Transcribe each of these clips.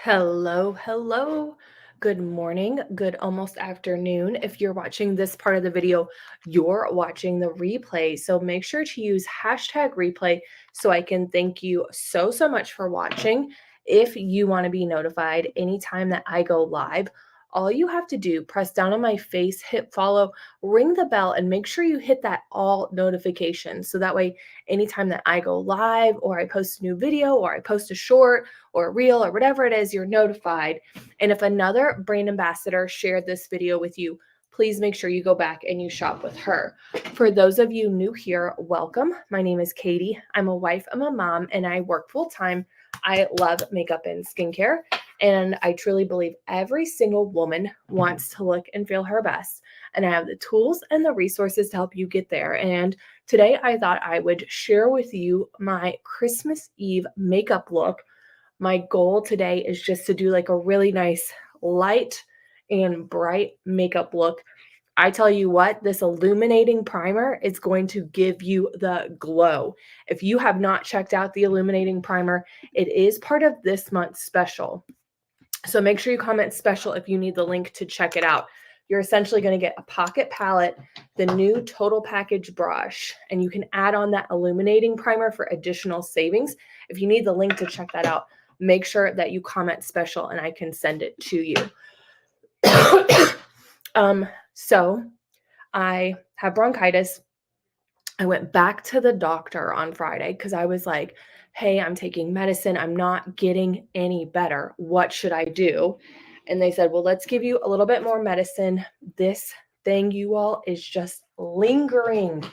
Hello, hello. Good morning, good almost afternoon. If you're watching this part of the video, you're watching the replay. So make sure to use hashtag replay so I can thank you so much for watching. If you want to be notified anytime that I go live, all you have to do, press down on my face, hit follow, ring the bell, and make sure you hit that all notifications. So that way, anytime that I go live or I post a new video or I post a short, or a reel or whatever it is, you're notified. And if another brand ambassador shared this video with you, please make sure you go back and you shop with her. For those of you new here, welcome. My name is Katie. I'm a wife, I'm a mom, and I work full time. I love makeup and skincare. And I truly believe every single woman wants to look and feel her best. And I have the tools and the resources to help you get there. And today I thought I would share with you my Christmas Eve makeup look. My goal today is just to do like a really nice light and bright makeup look. I tell you what, this illuminating primer is going to give you the glow. If you have not checked out the illuminating primer, it is part of this month's special. So make sure you comment special if you need the link to check it out. You're essentially going to get a pocket palette, the new total package brush, and you can add on that illuminating primer for additional savings. If you need the link to check that out, make sure that you comment special and I can send it to you. So I have bronchitis. I went back to the doctor on Friday because I was like, hey, I'm taking medicine. I'm not getting any better. What should I do? And they said, well, let's give you a little bit more medicine. This thing, you all, is just lingering.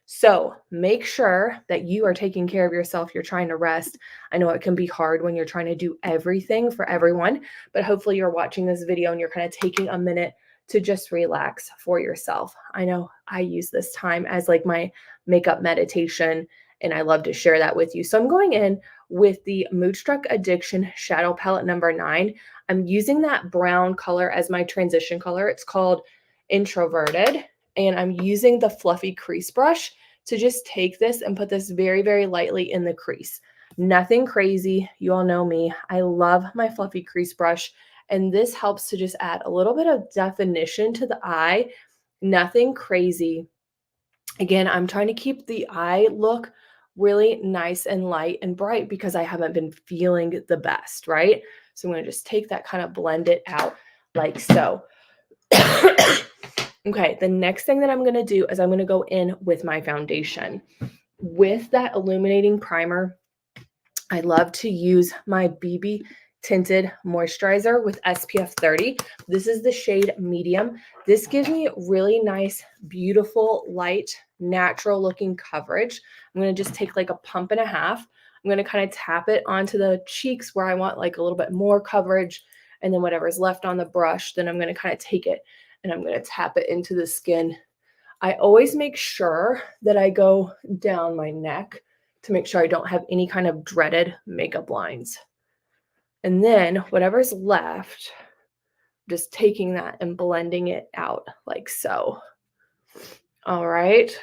So make sure that you are taking care of yourself. You're trying to rest. I know it can be hard when you're trying to do everything for everyone, but hopefully you're watching this video and you're kind of taking a minute to just relax for yourself. I know I use this time as like my makeup meditation, and I love to share that with you. So I'm going in with the Moodstruck Addiction Shadow Palette number 9. I'm using that brown color as my transition color. It's called Introverted, and I'm using the fluffy crease brush to just take this and put this very lightly in the crease. Nothing crazy. You all know me. I love my fluffy crease brush, and this helps to just add a little bit of definition to the eye. Nothing crazy. Again, I'm trying to keep the eye look really nice and light and bright because I haven't been feeling the best, right? So I'm going to just take that, kind of blend it out like so. Okay, the next thing that I'm going to do is I'm going to go in with my foundation. With that illuminating primer, I love to use my BB tinted moisturizer with SPF 30. This is the shade medium. This gives me really nice, beautiful, light, natural looking coverage. I'm going to just take like a pump and a half. I'm going to kind of tap it onto the cheeks where I want like a little bit more coverage. And then whatever's left on the brush, then I'm going to kind of take it and I'm going to tap it into the skin. I always make sure that I go down my neck to make sure I don't have any kind of dreaded makeup lines. And then whatever's left, just taking that and blending it out like so. All right.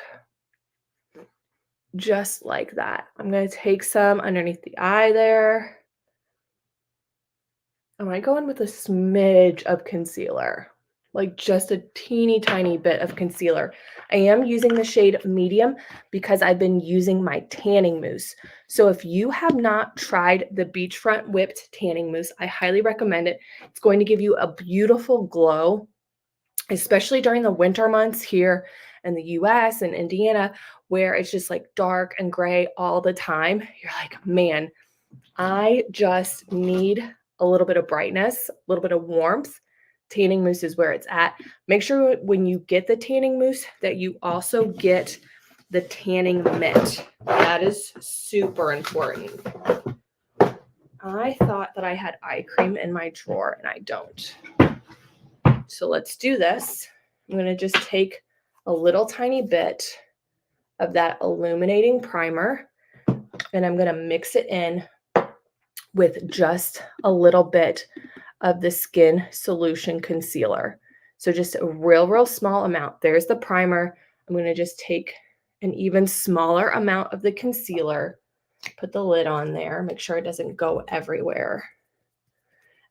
Just like that. I'm going to take some underneath the eye there. I might go in with a smidge of concealer, like just a teeny tiny bit of concealer. I am using the shade medium because I've been using my tanning mousse. So if you have not tried the Beachfront Whipped Tanning Mousse, I highly recommend it. It's going to give you a beautiful glow, especially during the winter months here in the US and Indiana, where it's just like dark and gray all the time. You're like, man, I just need a little bit of brightness, a little bit of warmth. Tanning mousse is where it's at. Make sure when you get the tanning mousse that you also get the tanning mitt. That is super important. I thought that I had eye cream in my drawer and I don't. So let's do this. I'm going to just take a little tiny bit of that illuminating primer and I'm going to mix it in with just a little bit of the Skin Solution Concealer. So just a real small amount. There's the primer. I'm going to just take an even smaller amount of the concealer, put the lid on there, make sure it doesn't go everywhere.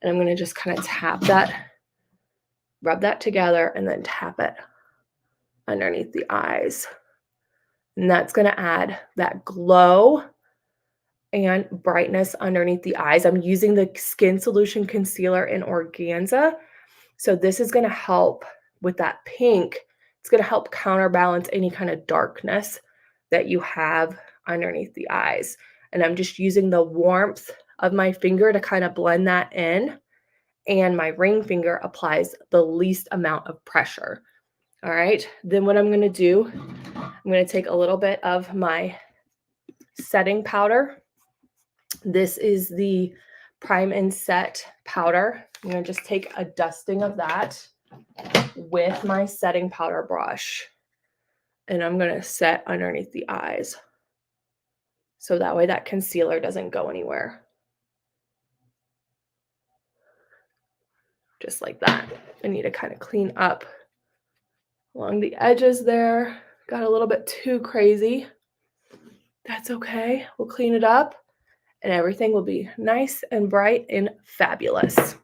And I'm going to just kind of tap that, rub that together, and then tap it underneath the eyes. And that's going to add that glow and brightness underneath the eyes. I'm using the Skin Solution Concealer in Organza. So this is going to help with that pink. It's going to help counterbalance any kind of darkness that you have underneath the eyes. And I'm just using the warmth of my finger to kind of blend that in. And my ring finger applies the least amount of pressure. All right. Then what I'm going to do, I'm going to take a little bit of my setting powder. This is the Prime and Set powder. I'm going to just take a dusting of that with my setting powder brush. And I'm going to set underneath the eyes. So that way that concealer doesn't go anywhere. Just like that. I need to kind of clean up along the edges there. Got a little bit too crazy. That's okay. We'll clean it up and everything will be nice and bright and fabulous.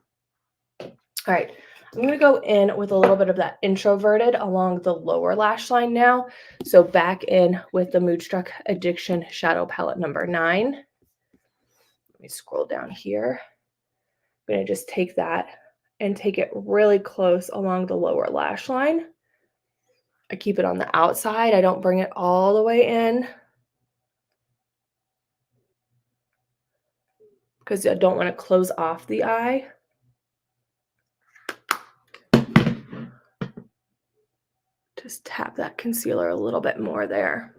All right. I'm going to go in with a little bit of that Introverted along the lower lash line now. So back in with the Moodstruck Addiction Shadow Palette number 9. Let me scroll down here. I'm going to just take that and take it really close along the lower lash line. I keep it on the outside. I don't bring it all the way in because I don't want to close off the eye. Just tap that concealer a little bit more there.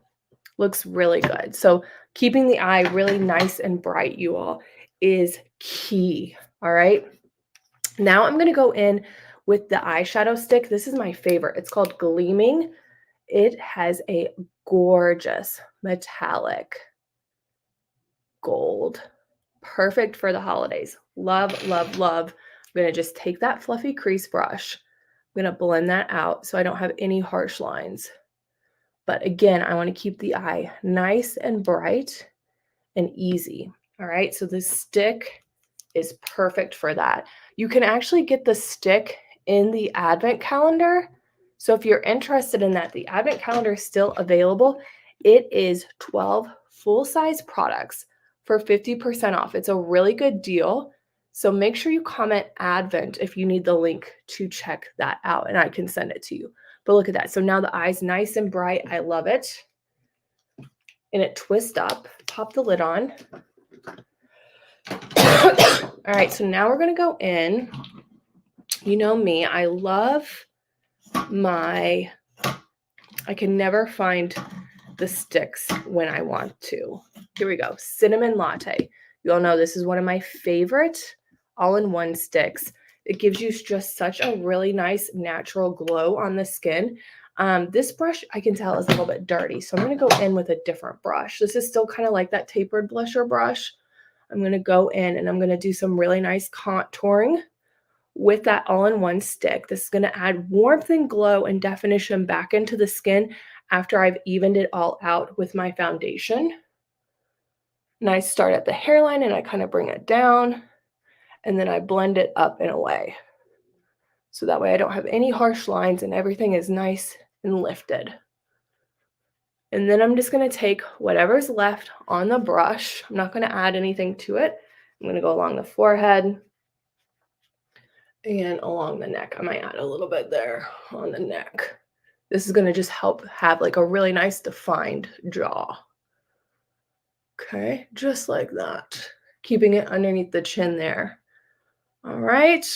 Looks really good. So keeping the eye really nice and bright, you all, is key. All right. Now I'm going to go in with the eyeshadow stick. This is my favorite. It's called Gleaming. It has a gorgeous metallic gold. Perfect for the holidays. Love, love, love. I'm going to just take that fluffy crease brush. I'm going to blend that out so I don't have any harsh lines. But again, I want to keep the eye nice and bright and easy. All right, so this stick is perfect for that. You can actually get the stick in the advent calendar. So if you're interested in that, the advent calendar is still available. It is 12 full-size products for 50% off. It's a really good deal. So make sure you comment Advent if you need the link to check that out, and I can send it to you. But look at that. So now the eye's nice and bright. I love it. And it twists up. Pop the lid on. All right, so now we're going to go in. You know me, I love I can never find the sticks when I want to. Here we go. Cinnamon Latte. You all know this is one of my favorite all-in-one sticks. It gives you just such a really nice natural glow on the skin. This brush I can tell is a little bit dirty, so I'm going to go in with a different brush. This is still kind of like that tapered blusher brush. I'm going to go in and I'm going to do some really nice contouring with that all-in-one stick. This is going to add warmth and glow and definition back into the skin after I've evened it all out with my foundation. And I start at the hairline and I kind of bring it down and then I blend it up and away. So that way I don't have any harsh lines and everything is nice and lifted. And then I'm just going to take whatever's left on the brush. I'm not going to add anything to it. I'm going to go along the forehead and along the neck. I might add a little bit there on the neck. This is going to just help have like a really nice defined jaw. Okay, just like that. Keeping it underneath the chin there. All right,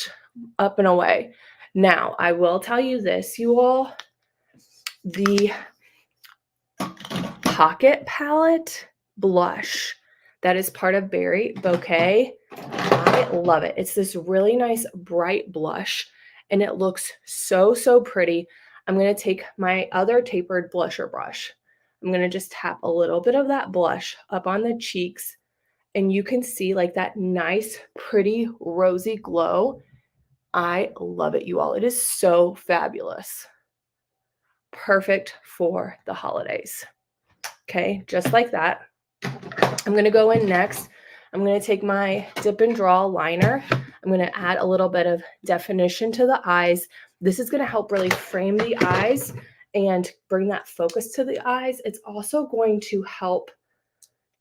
up and away. Now, I will tell you this, you all. The Pocket Palette blush that is part of Berry Bouquet, I love it. It's this really nice bright blush and it looks so, so pretty. I'm going to take my other tapered blusher brush. I'm going to just tap a little bit of that blush up on the cheeks and you can see like that nice, pretty, rosy glow. I love it, you all. It is so fabulous. Perfect for the holidays. Okay, just like that. I'm going to go in next. I'm going to take my Dip and Draw liner. I'm going to add a little bit of definition to the eyes. This is going to help really frame the eyes and bring that focus to the eyes. It's also going to help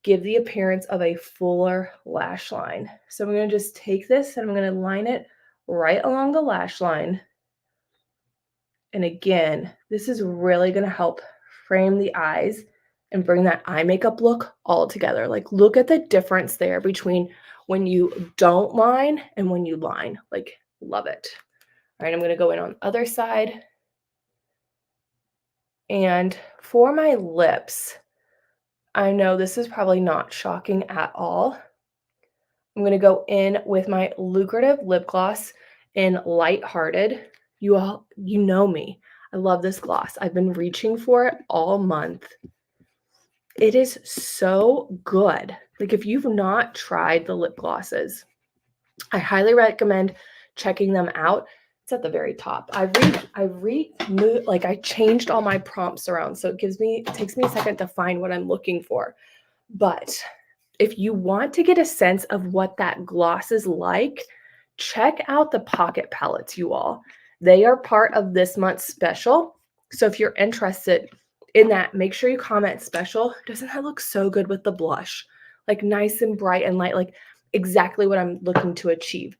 give the appearance of a fuller lash line. So I'm going to just take this and I'm going to line it right along the lash line. And again, this is really going to help frame the eyes and bring that eye makeup look all together. Like, look at the difference there between when you don't line and when you line. Like, love it. All right, I'm going to go in on the other side. And for my lips, I know this is probably not shocking at all. I'm going to go in with my Lucrative lip gloss in Lighthearted. You know me. I love this gloss. I've been reaching for it all month. It is so good. Like, if you've not tried the lip glosses, I highly recommend checking them out. It's at the very top. I changed all my prompts around, so it takes me a second to find what I'm looking for. But if you want to get a sense of what that gloss is like, check out the Pocket Palettes, you all. They are part of this month's special. So if you're interested in that, make sure you comment special. Doesn't that look so good with the blush? Like, nice and bright and light, like exactly what I'm looking to achieve.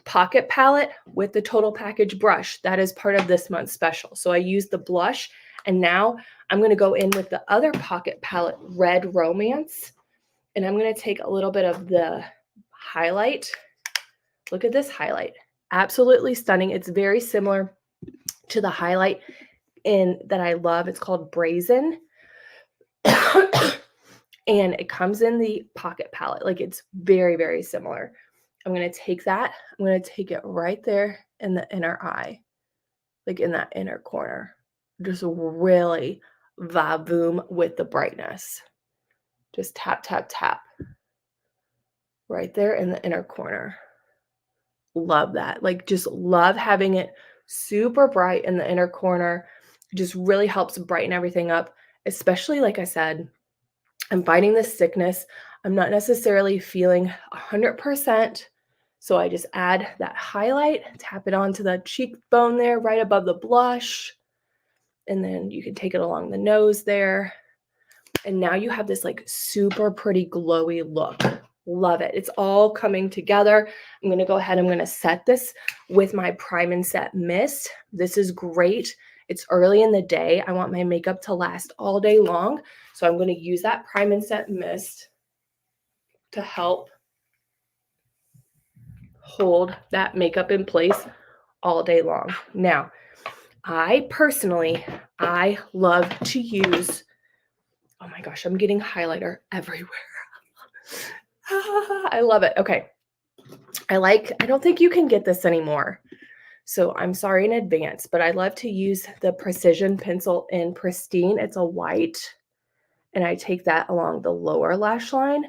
Pocket Palette with the Total Package brush, that is part of this month's special. So I used the blush, and now I'm going to go in with the other Pocket Palette, Red Romance. And I'm going to take a little bit of the highlight. Look at this highlight. Absolutely stunning. It's very similar to the highlight that I love. It's called Brazen. And it comes in the Pocket Palette. Like, it's very, very similar. I'm going to take that. I'm going to take it right there in the inner eye. Like, in that inner corner. Just really va-voom with the brightness. Just tap, tap, tap. Right there in the inner corner. Love that. Like, just love having it super bright in the inner corner. Just really helps brighten everything up. Especially, like I said, I'm fighting this sickness. I'm not necessarily feeling 100%. So I just add that highlight, tap it onto the cheekbone there, right above the blush. And then you can take it along the nose there. And now you have this like super pretty glowy look. Love it. It's all coming together. I'm going to go ahead. I'm going to set this with my Prime and Set Mist. This is great. It's early in the day. I want my makeup to last all day long. So I'm going to use that Prime and Set Mist to help hold that makeup in place all day long. Now, I love to use, oh my gosh, I'm getting highlighter everywhere. I love it. Okay. I don't think you can get this anymore. So I'm sorry in advance, but I love to use the Precision Pencil in Pristine. It's a white, and I take that along the lower lash line.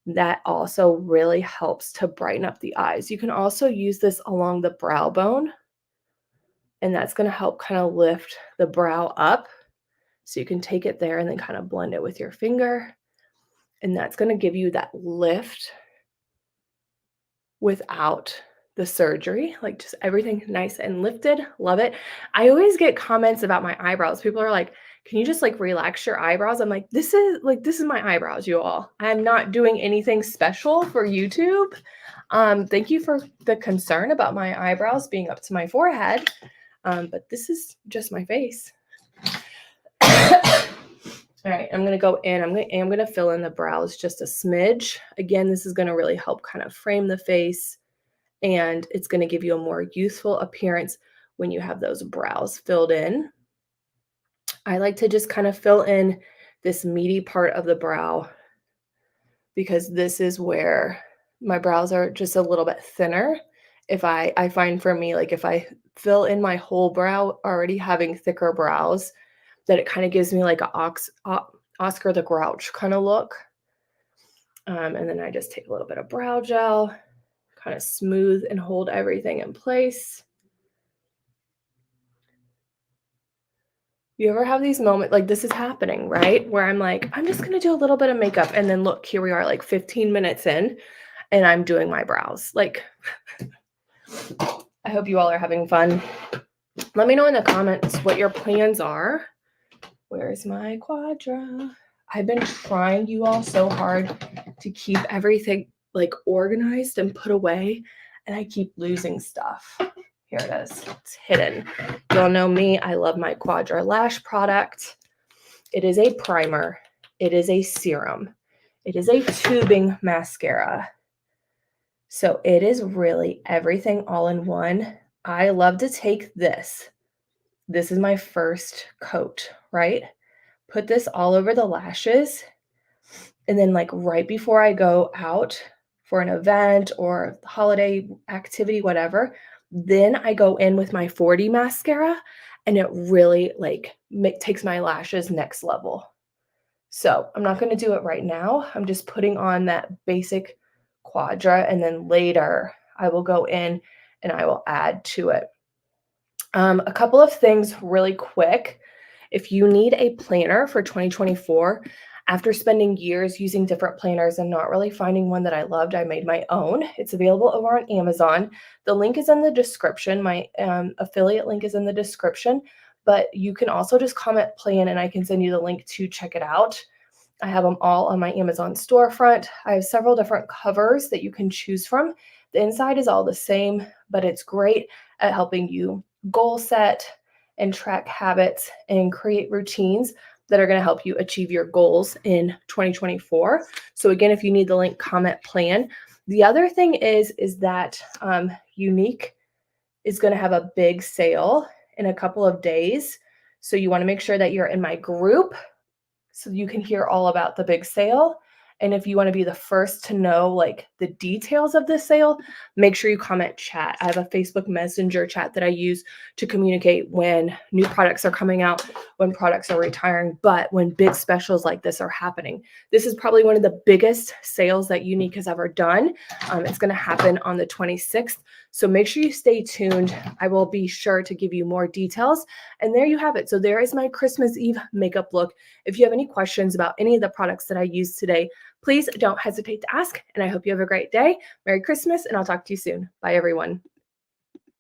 That also really helps to brighten up the eyes. You can also use this along the brow bone, and that's going to help kind of lift the brow up. So you can take it there and then kind of blend it with your finger. And that's going to give you that lift without the surgery, like just everything nice and lifted. Love it. I always get comments about my eyebrows. People are like, can you just like relax your eyebrows? I'm like, this is my eyebrows, you all. I'm not doing anything special for YouTube. Thank you for the concern about my eyebrows being up to my forehead. But this is just my face. All right, I'm going to go in. I'm going to fill in the brows just a smidge. Again, this is going to really help kind of frame the face, and it's going to give you a more youthful appearance when you have those brows filled in. I like to just kind of fill in this meaty part of the brow because this is where my brows are just a little bit thinner. If I find for me, like if I fill in my whole brow already having thicker brows, that it kind of gives me like a Oscar the Grouch kind of look. And then I just take a little bit of brow gel, kind of smooth and hold everything in place. You ever have these moments, like this is happening, right? Where I'm like, I'm just going to do a little bit of makeup. And then look, here we are like 15 minutes in, and I'm doing my brows. Like, I hope you all are having fun. Let me know in the comments what your plans are. Where's my Quadra? I've been trying, you all, so hard to keep everything like organized and put away, and I keep losing stuff. Here it is. It's hidden. Y'all know me. I love my Quadra lash product. It is a primer. It is a serum. It is a tubing mascara. So it is really everything all in one. I love to take this. This is my first coat, right? Put this all over the lashes. And then like right before I go out for an event or holiday activity, whatever, then I go in with my 4D mascara and it really like takes my lashes next level. So I'm not going to do it right now. I'm just putting on that basic Quadra, and then later I will go in and I will add to it. A couple of things really quick. If you need a planner for 2024, after spending years using different planners and not really finding one that I loved, I made my own. It's available over on Amazon. The link is in the description. My affiliate link is in the description, but you can also just comment plan and I can send you the link to check it out. I have them all on my Amazon storefront. I have several different covers that you can choose from. The inside is all the same, but it's great at helping you goal set and track habits and create routines that are going to help you achieve your goals in 2024. So again, if you need the link, comment plan. The other thing is that Younique is going to have a big sale in a couple of days. So you want to make sure that you're in my group so you can hear all about the big sale. And if you want to be the first to know like the details of this sale, make sure you comment chat. I have a Facebook Messenger chat that I use to communicate when new products are coming out, when products are retiring, but when big specials like this are happening. This is probably one of the biggest sales that Younique has ever done. It's going to happen on the 26th. So make sure you stay tuned. I will be sure to give you more details. And there you have it. So there is my Christmas Eve makeup look. If you have any questions about any of the products that I used today, please don't hesitate to ask. And I hope you have a great day. Merry Christmas, and I'll talk to you soon. Bye, everyone.